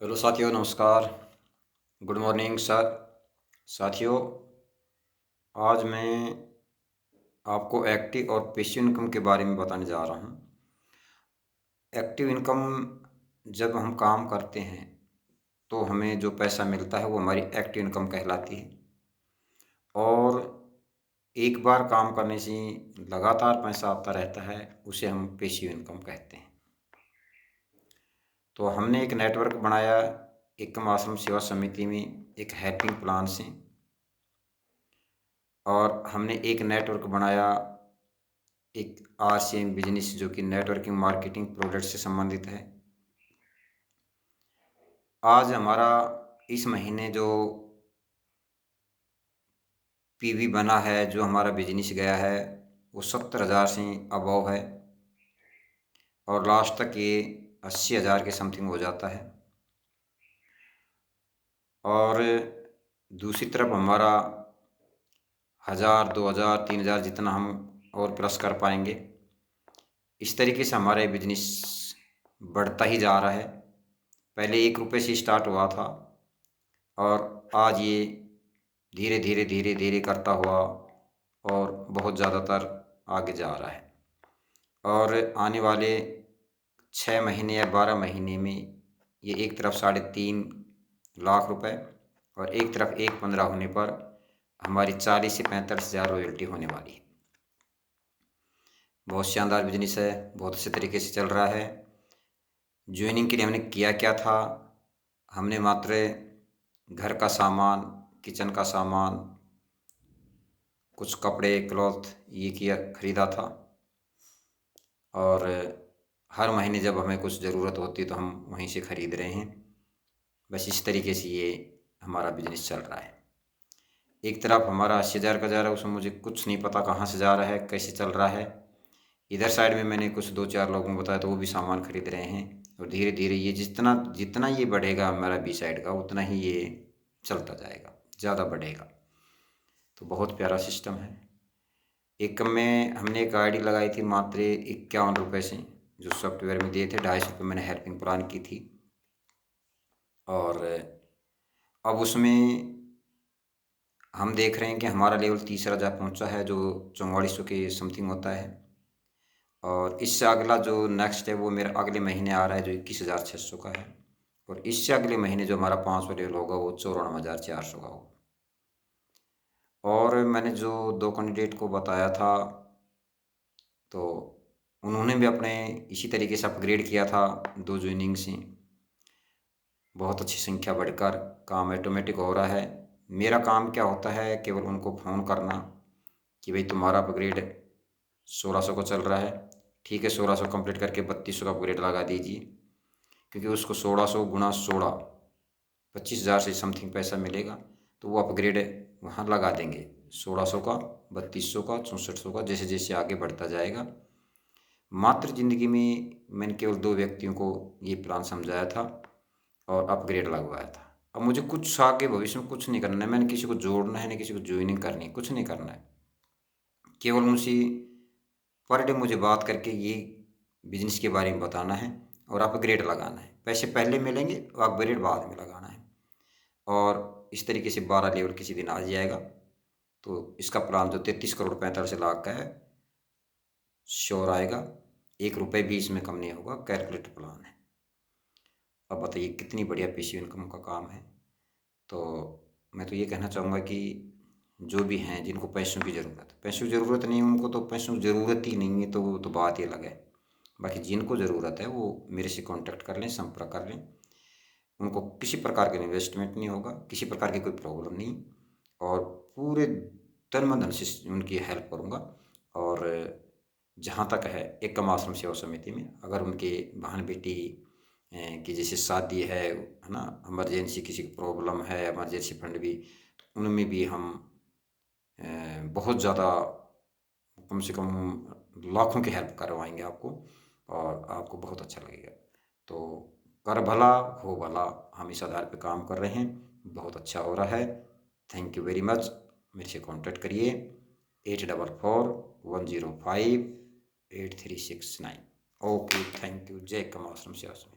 Hello साथियों, नमस्कार। Good morning sir. साथियों, आज मैं आपको एक्टिव और पैसिव इनकम के बारे में बताने जा रहा हूँ। एक्टिव इनकम, जब हम काम करते हैं तो हमें जो पैसा मिलता है वो हमारी एक्टिव इनकम कहलाती है। और एक बार काम करने से लगातार पैसा आता रहता है, उसे हम पैसिव इनकम कहते हैं। तो हमने एक नेटवर्क बनाया एकम आश्रम सेवा समिति में एक हेल्पिंग प्लान से, और हमने एक नेटवर्क बनाया एक RCM बिजनेस, जो कि नेटवर्किंग मार्केटिंग प्रोडक्ट से संबंधित है। आज हमारा इस महीने जो PV बना है, जो हमारा बिजनेस गया है, वो 70,000 से अबव है, और लास्ट तक ये 80,000 के समथिंग हो जाता है। और दूसरी तरफ हमारा 1,000, 2,000, 3,000 जितना हम और प्लस कर पाएंगे, इस तरीके से हमारा बिजनेस बढ़ता ही जा रहा है। पहले 1 रुपये से स्टार्ट हुआ था, और आज ये धीरे धीरे धीरे धीरे करता हुआ और बहुत ज़्यादातर आगे जा रहा है। और आने वाले 6 महीने या 12 महीने में ये एक तरफ 3.5 लाख रुपए और एक तरफ 1.15 होने पर हमारी 40 से 45,000 रॉयल्टी होने वाली है। बहुत शानदार बिजनेस है, बहुत अच्छे तरीके से चल रहा है। ज्वाइनिंग के लिए हमने किया क्या था, हमने मात्र घर का सामान, किचन का सामान, कुछ कपड़े, क्लॉथ ये खरीदा था। और हर महीने जब हमें कुछ ज़रूरत होती है तो हम वहीं से ख़रीद रहे हैं। बस इस तरीके से ये हमारा बिजनेस चल रहा है। एक तरफ हमारा 80,000 का जा रहा है, उसमें मुझे कुछ नहीं पता कहाँ से जा रहा है, कैसे चल रहा है। इधर साइड में मैंने कुछ 2-4 लोगों को बताया तो वो भी सामान खरीद रहे हैं, और धीरे धीरे ये जितना जितना ये बढ़ेगा हमारा बी साइड का, उतना ही ये चलता जाएगा, ज़्यादा बढ़ेगा। तो बहुत प्यारा सिस्टम है। एक में हमने एक आईडी लगाई थी मात्र 51 रुपये से, जो सॉफ्टवेयर में दिए थे। 250 रुपये मैंने हेल्पिंग प्लान की थी। और अब उसमें हम देख रहे हैं कि हमारा लेवल तीसरा जा पहुंचा है, जो 4400 के समथिंग होता है। और इससे अगला जो नेक्स्ट है वो मेरा अगले महीने आ रहा है, जो 21,600 का है। और इससे अगले महीने जो हमारा 5वां लेवल होगा वो 94,400 का होगा। और मैंने जो 2 कैंडिडेट को बताया था, तो उन्होंने भी अपने इसी तरीके से अपग्रेड किया था 2 ज्वाइनिंग से। बहुत अच्छी संख्या बढ़कर काम ऑटोमेटिक हो रहा है। मेरा काम क्या होता है, केवल उनको फ़ोन करना कि भाई तुम्हारा अपग्रेड 1600 को चल रहा है, ठीक है, 1600 कंप्लीट करके 3200 का अपग्रेड लगा दीजिए। क्योंकि उसको 1600 गुणा 16 25,000 से समथिंग पैसा मिलेगा, तो वो अपग्रेड वहाँ लगा देंगे। 1600 का, 3200 का, 6400 का, जैसे जैसे आगे बढ़ता जाएगा। मात्र ज़िंदगी में मैंने केवल 2 व्यक्तियों को ये प्लान समझाया था और अपग्रेड लगवाया था। अब मुझे कुछ आगे भविष्य में कुछ नहीं करना है, मैंने किसी को जोड़ना है, ना किसी को ज्वाइनिंग करनी है, कुछ नहीं करना है। केवल मुझे पर डे मुझे बात करके ये बिजनेस के बारे में बताना है और अपग्रेड लगाना है। पैसे पहले मिलेंगे, अपग्रेड बाद में लगाना है। और इस तरीके से 12 लेवल किसी दिन आ जाएगा। तो इसका प्लान जो 33 करोड़ 45 लाख का है, श्योर आएगा। 1 रुपये भी इसमें कम नहीं होगा, कैलकुलेटर प्लान है। अब बताइए कितनी बढ़िया पैसिव इनकम का काम है। तो मैं तो ये कहना चाहूँगा कि जो भी हैं जिनको पैसों की ज़रूरत है, पैसों की ज़रूरत नहीं है उनको तो पैसों की ज़रूरत ही नहीं है, तो वो तो बात ही अलग है। बाकी जिनको ज़रूरत है वो मेरे से कांटेक्ट कर लें, संपर्क कर लें। उनको किसी प्रकार का इन्वेस्टमेंट नहीं होगा, किसी प्रकार की कोई प्रॉब्लम नहीं, और पूरे तन मन धन से उनकी हेल्प करूँगा। और जहाँ तक है एकम आश्रम सेवा समिति में अगर उनके बहन बेटी की जैसे शादी है ना, इमरजेंसी किसी की प्रॉब्लम है, इमरजेंसी फंड भी, तो उनमें भी हम बहुत ज़्यादा, कम से कम लाखों की हेल्प करवाएंगे आपको, और आपको बहुत अच्छा लगेगा। तो कर भला हो भला, हम इस आधार पे काम कर रहे हैं, बहुत अच्छा हो रहा है। Thank you very much. मेरे से कॉन्टैक्ट करिए 8441058369। Okay, thank you. जय कम आश्रम से आश्रम।